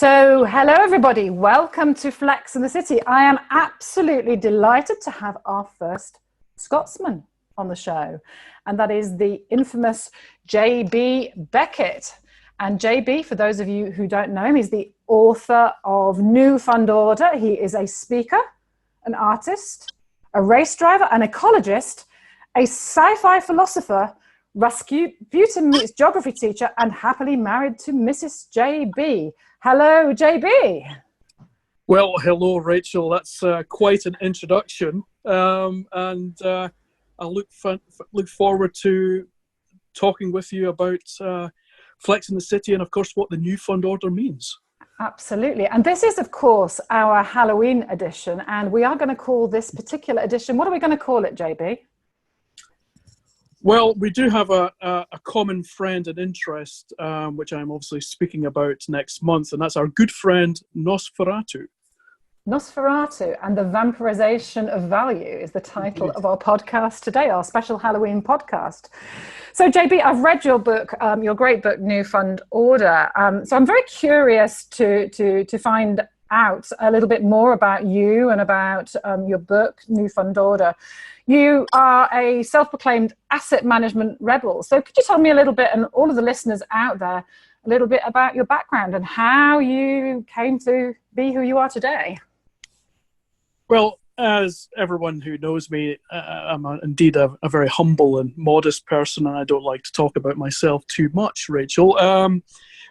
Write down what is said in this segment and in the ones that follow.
So, hello everybody, welcome to Flex in the City. I am absolutely delighted to have our first Scotsman on the show, and that is the infamous J.B. Beckett. And J.B., for those of you who don't know him, he's the author of New Fund Order. He is a speaker, an artist, a race driver, an ecologist, a sci-fi philosopher, Rasputin meets geography teacher, and happily married to Mrs. J.B. Hello, JB. Well, hello, Rachel. That's quite an introduction, and I look forward to talking with you about Flex in the City and, of course, what the New Fund Order means. Absolutely. And this is, of course, our Halloween edition, and we are going to call this particular edition, what are we going to call it, JB? Well, we do have a common friend and interest, which I'm obviously speaking about next month, and that's our good friend Nosferatu. Nosferatu and the Vampirisation of Value is the title of our podcast today, our special Halloween podcast. So, JB, I've read your book, your great book, New Fund Order. So I'm very curious to find out a little bit more about you and about your book, New Fund Order. You are a self-proclaimed asset management rebel. So could you tell me a little bit, and all of the listeners out there, a little bit about your background and how you came to be who you are today? Well, as everyone who knows me, I'm indeed a very humble and modest person, and I don't like to talk about myself too much, Rachel.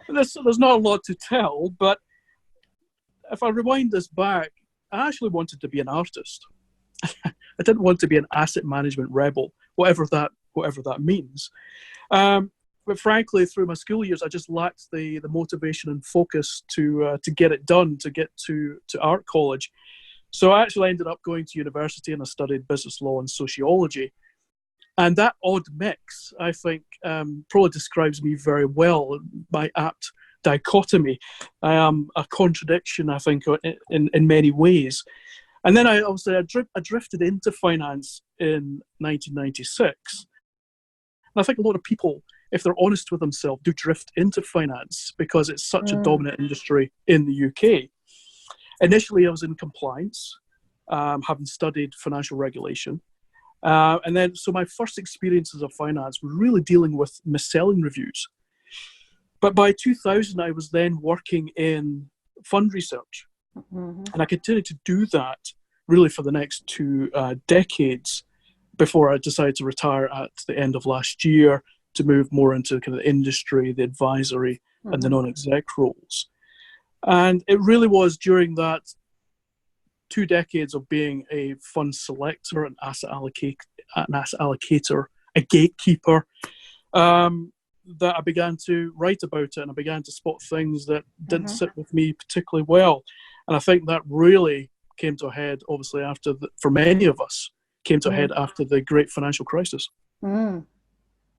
There's not a lot to tell, but if I rewind this back, I actually wanted to be an artist. I didn't want to be an asset management rebel, whatever that means. But frankly, through my school years, I just lacked the motivation and focus to get it done, to get to art college. So I actually ended up going to university, and I studied business law and sociology. And that odd mix, I think, probably describes me very well, my apt dichotomy. I am a contradiction, I think, in many ways. And then I drifted into finance in 1996. And I think a lot of people, if they're honest with themselves, do drift into finance because it's such a dominant industry in the UK. Initially, I was in compliance, having studied financial regulation. And then, so my first experiences of finance were really dealing with mis-selling reviews. But by 2000, I was then working in fund research. Mm-hmm. And I continued to do that really for the next 2 decades before I decided to retire at the end of last year to move more into kind of the industry, the advisory, and the non-exec roles. And it really was during that 2 decades of being a fund selector, an asset allocator, a gatekeeper, that I began to write about it, and I began to spot things that didn't sit with me particularly well. And I think that really came to a head, obviously, for many of us, came to a head after the great financial crisis.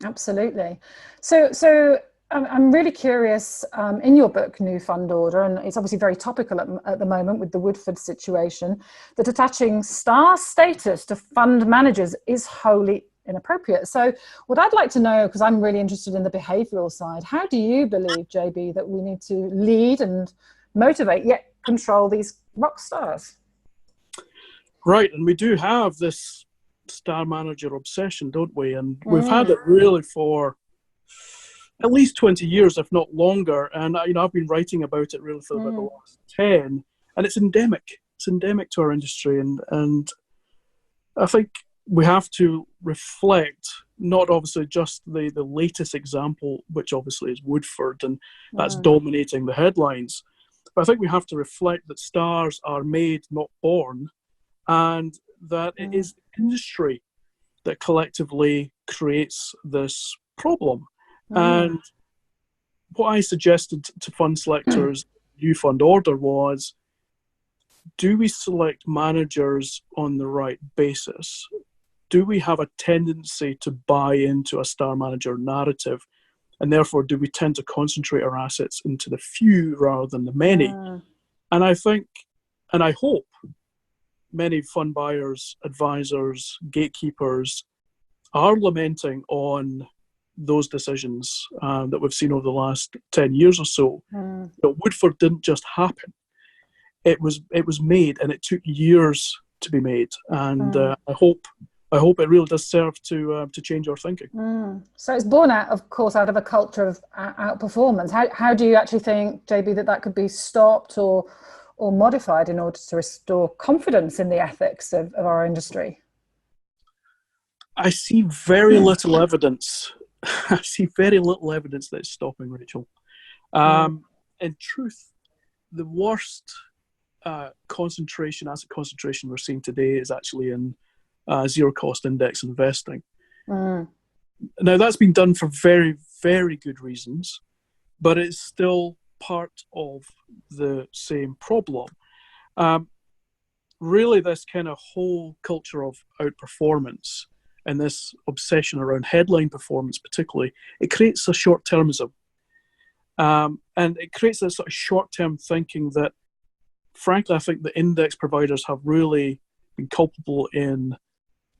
Absolutely. So I'm really curious, in your book, New Fund Order, and it's obviously very topical at the moment with the Woodford situation, that attaching star status to fund managers is wholly inappropriate. So what I'd like to know, because I'm really interested in the behavioural side, how do you believe, JB, that we need to lead and motivate, yet control these rock stars? Right, and we do have this star manager obsession, don't we? And we've had it really for at least 20 years, if not longer. And I've been writing about it really for about the last 10, and it's endemic. It's endemic to our industry, and I think we have to reflect, not obviously just the latest example, which obviously is Woodford, and that's dominating the headlines. But I think we have to reflect that stars are made, not born, and that it is the industry that collectively creates this problem. And what I suggested to fund selectors, New Fund Order, was, do we select managers on the right basis? Do we have a tendency to buy into a star manager narrative? And therefore, do we tend to concentrate our assets into the few rather than the many? And I think, and I hope, many fund buyers, advisors, gatekeepers are lamenting on those decisions that we've seen over the last 10 years or so. But Woodford didn't just happen. It was made, and it took years to be made. And I hope it really does serve to change our thinking. So it's born out of a culture of outperformance. How do you actually think, JB, that could be stopped or modified in order to restore confidence in the ethics of our industry? I see very little evidence. I see very little evidence that it's stopping, Rachel. In truth, the worst asset concentration we're seeing today is actually in zero-cost index investing. Now, that's been done for very, very good reasons, but it's still part of the same problem. Really, this kind of whole culture of outperformance and this obsession around headline performance particularly, it creates a short-termism. And it creates this sort of short-term thinking that, frankly, I think the index providers have really been culpable in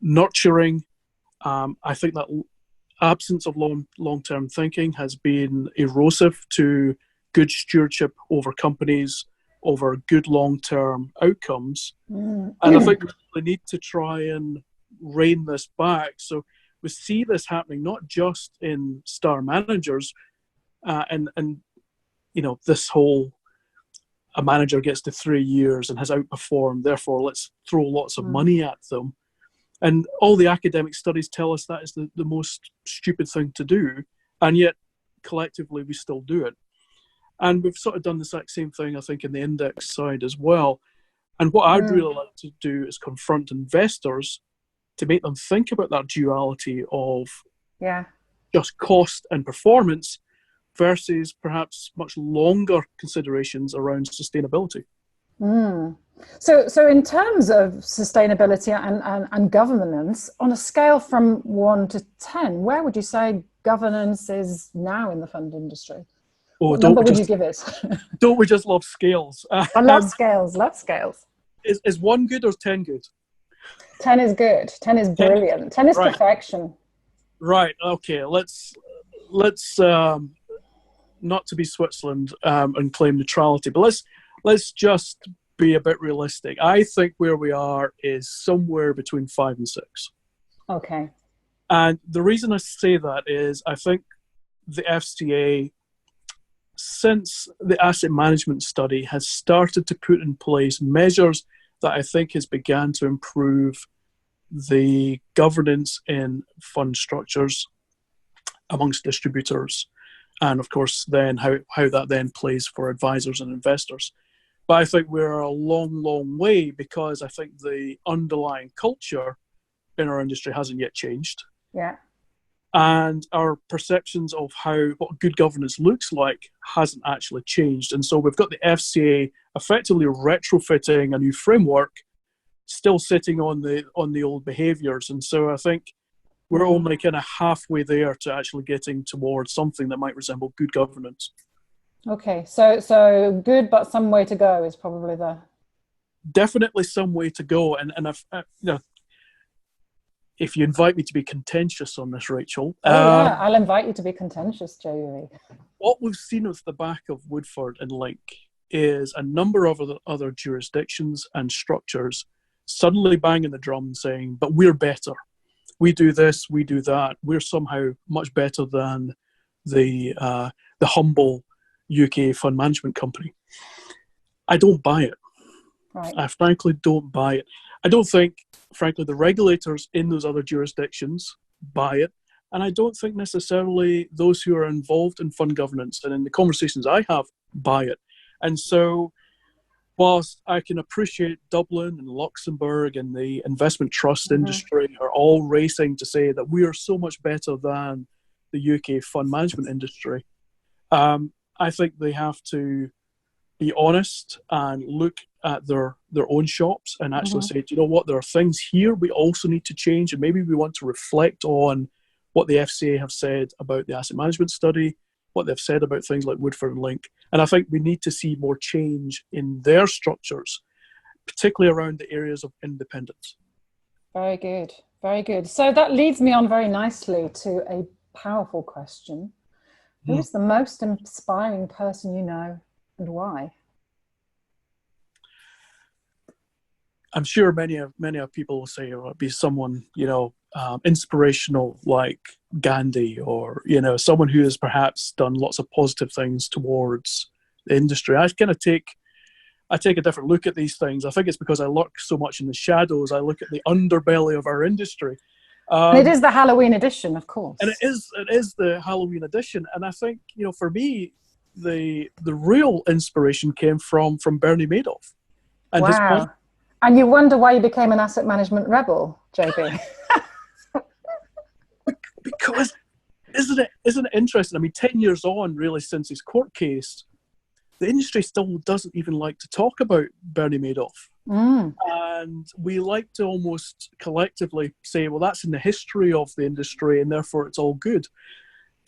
nurturing. I think that absence of long-term thinking has been erosive to good stewardship over companies, over good long-term outcomes. And I think we really need to try and rein this back. So we see this happening not just in star managers, and this whole a manager gets to 3 years and has outperformed, therefore let's throw lots of money at them. And all the academic studies tell us that is the most stupid thing to do, and yet collectively we still do it. And we've sort of done the exact same thing, I think, in the index side as well. And what I'd really like to do is confront investors to make them think about that duality of just cost and performance versus perhaps much longer considerations around sustainability. So in terms of sustainability and governance, on a scale from 1 to 10, where would you say governance is now in the fund industry? What number would you give it? Don't we just love scales? I love scales. Is 1 good or 10 good? 10 is good. 10 is brilliant. 10 is perfection. Right. Okay. Let's not to be Switzerland and claim neutrality, but let's just be a bit realistic. I think where we are is somewhere between 5 and 6. Okay. And the reason I say that is I think the FCA, since the asset management study, has started to put in place measures that I think has began to improve the governance in fund structures amongst distributors, and of course then how that then plays for advisors and investors. But I think we're a long way, because I think the underlying culture in our industry hasn't yet changed. Yeah. And our perceptions of what good governance looks like hasn't actually changed. And so we've got the FCA effectively retrofitting a new framework, still sitting on the old behaviours. And so I think we're only kind of halfway there to actually getting towards something that might resemble good governance. Okay, so good, but some way to go is probably definitely some way to go. And if you invite me to be contentious on this, Rachel. I'll invite you to be contentious, Joey. What we've seen with the back of Woodford and Link is a number of other jurisdictions and structures suddenly banging the drum saying, but we're better. We do this, we do that. We're somehow much better than the humble UK fund management company. I don't buy it. Right. I frankly don't buy it. I don't think, frankly, the regulators in those other jurisdictions buy it. And I don't think necessarily those who are involved in fund governance and in the conversations I have buy it. And so whilst I can appreciate Dublin and Luxembourg and the investment trust industry are all racing to say that we are so much better than the UK fund management industry, I think they have to be honest and look at their own shops and actually say, do you know what, there are things here we also need to change, and maybe we want to reflect on what the FCA have said about the asset management study, what they've said about things like Woodford and Link. And I think we need to see more change in their structures, particularly around the areas of independence. Very good, very good. So that leads me on very nicely to a powerful question. Hmm. Who is the most inspiring person you know, and why? I'm sure many of people will say it would be someone, inspirational like Gandhi, or someone who has perhaps done lots of positive things towards the industry. I take a different look at these things. I think it's because I look so much in the shadows. I look at the underbelly of our industry. And it is the Halloween edition, of course. And it is the Halloween edition. And I think, for me, the real inspiration came from Bernie Madoff. And his point. And you wonder why you became an asset management rebel, JB? Because isn't it interesting? I mean, 10 years on, really, since his court case, the industry still doesn't even like to talk about Bernie Madoff. And we like to almost collectively say, well, that's in the history of the industry and therefore it's all good.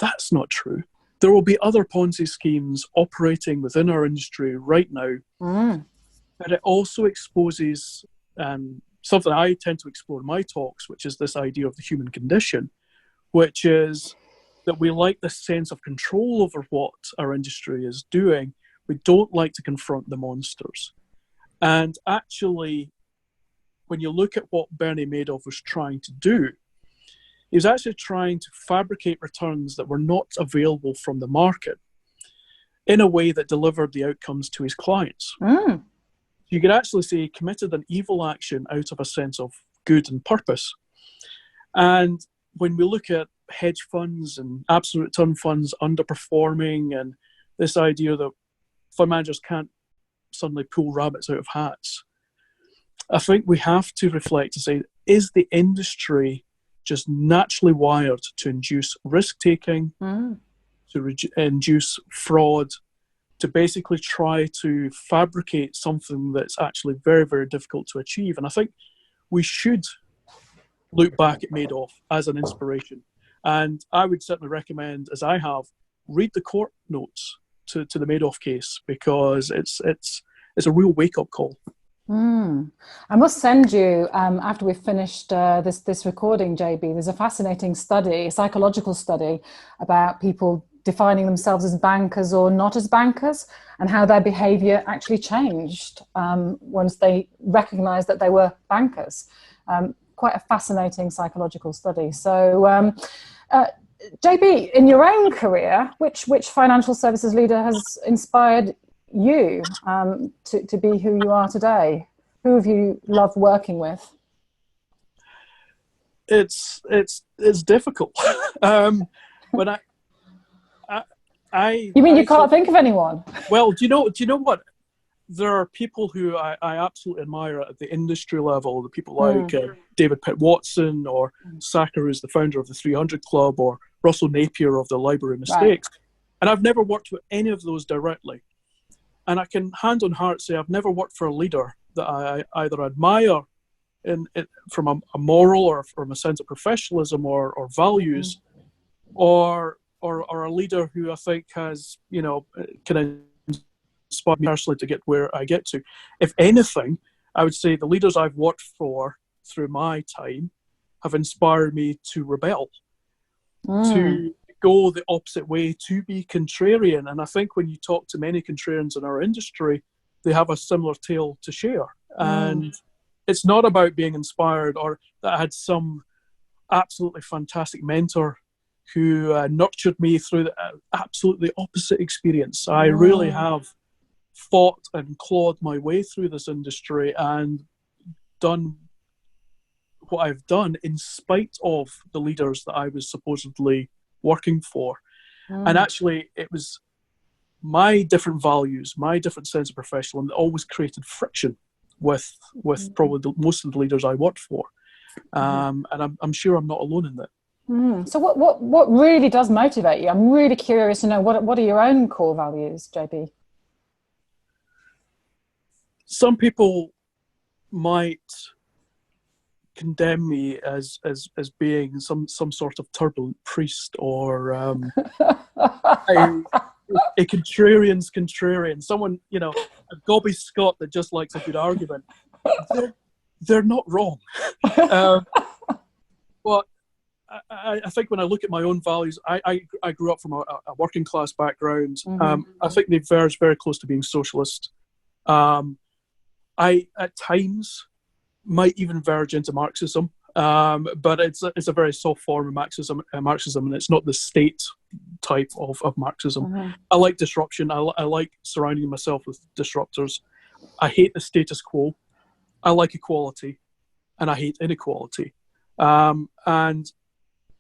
That's not true. There will be other Ponzi schemes operating within our industry right now. But it also exposes something I tend to explore in my talks, which is this idea of the human condition, which is that we like this sense of control over what our industry is doing. We don't like to confront the monsters. And actually, when you look at what Bernie Madoff was trying to do, he was actually trying to fabricate returns that were not available from the market in a way that delivered the outcomes to his clients. You could actually say he committed an evil action out of a sense of good and purpose. And when we look at hedge funds and absolute return funds underperforming, and this idea that fund managers can't suddenly pull rabbits out of hats, I think we have to reflect to say, is the industry just naturally wired to induce risk-taking, to induce fraud, to basically try to fabricate something that's actually very, very difficult to achieve? And I think we should look back at Madoff as an inspiration. And I would certainly recommend, as I have, read the court notes to the Madoff case, because it's a real wake-up call. I must send you, after we've finished this recording, JB, there's a fascinating study, a psychological study about people defining themselves as bankers or not as bankers, and how their behavior actually changed once they recognized that they were bankers. Quite a fascinating psychological study. So, JB, in your own career, which financial services leader has inspired you to be who you are today? Who have you loved working with? It's difficult. But You mean you can't think of anyone? Well, do you know what? There are people who I absolutely admire at the industry level. The people like David Pitt Watson, or Saka, who's the founder of the 300 Club, or Russell Napier of the Library of Mistakes. Right. And I've never worked with any of those directly. And I can hand on heart say I've never worked for a leader that I either admire from a moral or from a sense of professionalism or values, or a leader who I think has, can inspire me personally to get where I get to. If anything, I would say the leaders I've worked for through my time have inspired me to rebel, to go the opposite way, to be contrarian. And I think when you talk to many contrarians in our industry, they have a similar tale to share. And it's not about being inspired or that I had some absolutely fantastic mentor who nurtured me through the absolutely opposite experience. I really have fought and clawed my way through this industry and done what I've done in spite of the leaders that I was supposedly working for. And actually, it was my different values, my different sense of professionalism that always created friction with probably most of the leaders I worked for. And I'm sure I'm not alone in that. So what really does motivate you? I'm really curious to know what are your own core values, JB? Some people might condemn me as being some sort of turbulent priest, or a contrarian's contrarian, someone, a gobby Scot that just likes a good argument. They're not wrong. But I think when I look at my own values, I grew up from a working class background. I think they verge very close to being socialist. I at times might even verge into Marxism, but it's a very soft form of Marxism, and it's not the state type of Marxism. I like disruption. I like surrounding myself with disruptors. I hate the status quo. I like equality, and I hate inequality. And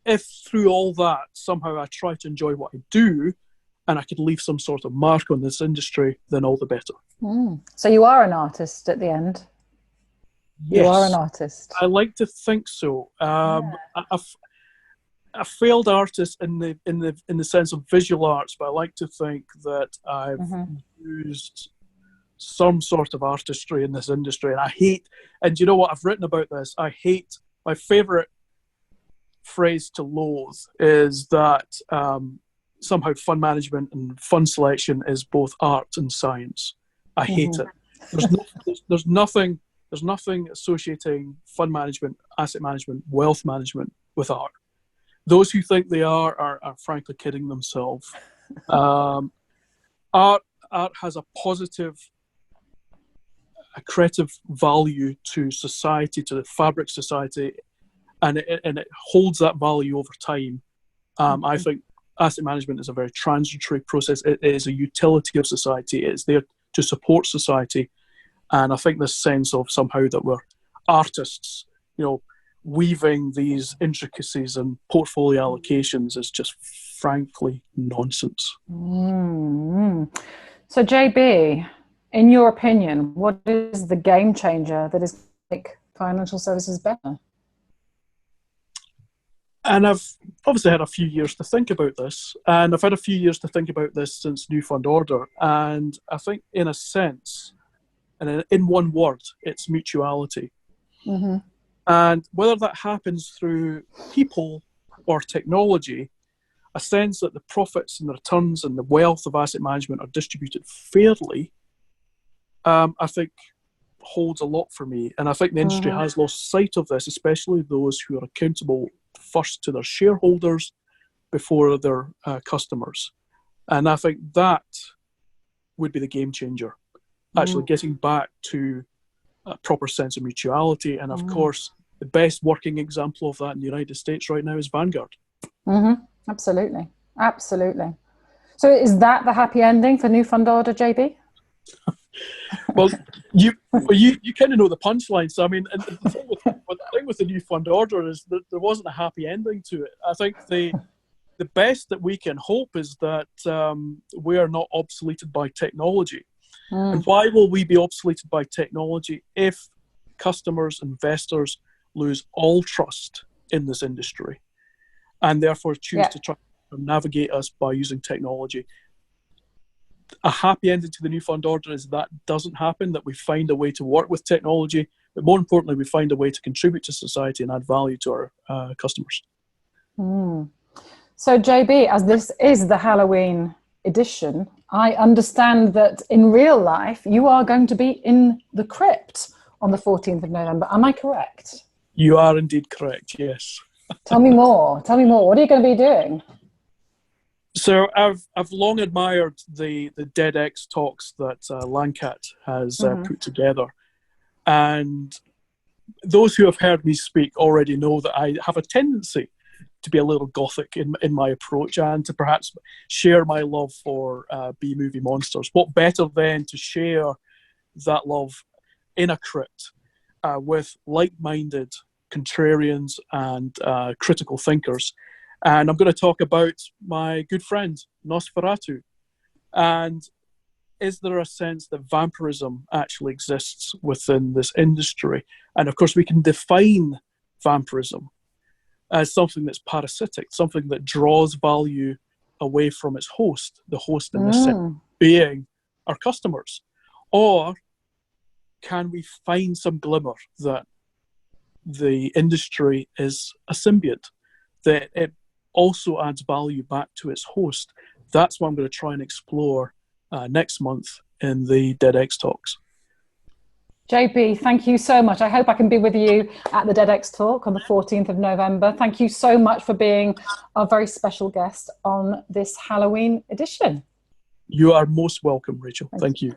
if through all that somehow I try to enjoy what I do, and I could leave some sort of mark on this industry, then all the better. So you are an artist at the end. Yes, you are an artist. I like to think so. A failed artist in the sense of visual arts, but I like to think that I've used some sort of artistry in this industry. And I hate, and you know what, I've written about this, I hate, my favourite phrase to loathe is that somehow fund management and fund selection is both art and science. I hate it. There's nothing associating fund management, asset management, wealth management with art. Those who think they are frankly kidding themselves. Art has a positive, a creative value to society, to the fabric society, and it holds that value over time. I think asset management is a very transitory process. It is a utility of society. It's there to support society. And I think this sense of somehow that we're artists, weaving these intricacies and portfolio allocations is just frankly nonsense. So JB, in your opinion, what is the game changer that is going to make financial services better? And I've obviously had a few years to think about this, and I've had a few years to think about this since New Fund Order, and I think in a sense, and in one word, it's mutuality. And whether that happens through people or technology, a sense that the profits and the returns and the wealth of asset management are distributed fairly, I think holds a lot for me. And I think the industry has lost sight of this, especially those who are accountable first to their shareholders before their customers. And I think that would be the game changer, actually getting back to a proper sense of mutuality. And of course, the best working example of that in the United States right now is Vanguard. Absolutely. So is that the happy ending for New Fund Order, JB? Well, you kind of know the punchline. So I mean, and the thing with the New Fund Order is that there wasn't a happy ending to it. I think the best that we can hope is that we are not obsoleted by technology. And why will we be obsoleted by technology if customers, investors lose all trust in this industry and therefore choose to try to navigate us by using technology? A happy ending to the New Fund Order is that doesn't happen, that we find a way to work with technology, but more importantly, we find a way to contribute to society and add value to our customers. So JB, as this is the Halloween edition, I understand that in real life, you are going to be in the crypt on the 14th of November. Am I correct? You are indeed correct, yes. Tell me more. What are you going to be doing? So I've long admired the DeadX talks that Lancat has put together. And those who have heard me speak already know that I have a tendency to be a little gothic in my approach and to perhaps share my love for B-movie monsters. What better than to share that love in a crypt with like-minded contrarians and critical thinkers. And I'm going to talk about my good friend, Nosferatu. And is there a sense that vampirism actually exists within this industry? And of course, we can define vampirism as something that's parasitic, something that draws value away from its host, the host in this sense being our customers. Or can we find some glimmer that the industry is a symbiote, that it also adds value back to its host? That's what I'm going to try and explore next month in the DeadX talks. JB, thank you so much. I hope I can be with you at the DeadX Talk on the 14th of November. Thank you so much for being our very special guest on this Halloween edition. You are most welcome, Rachel. Thank you.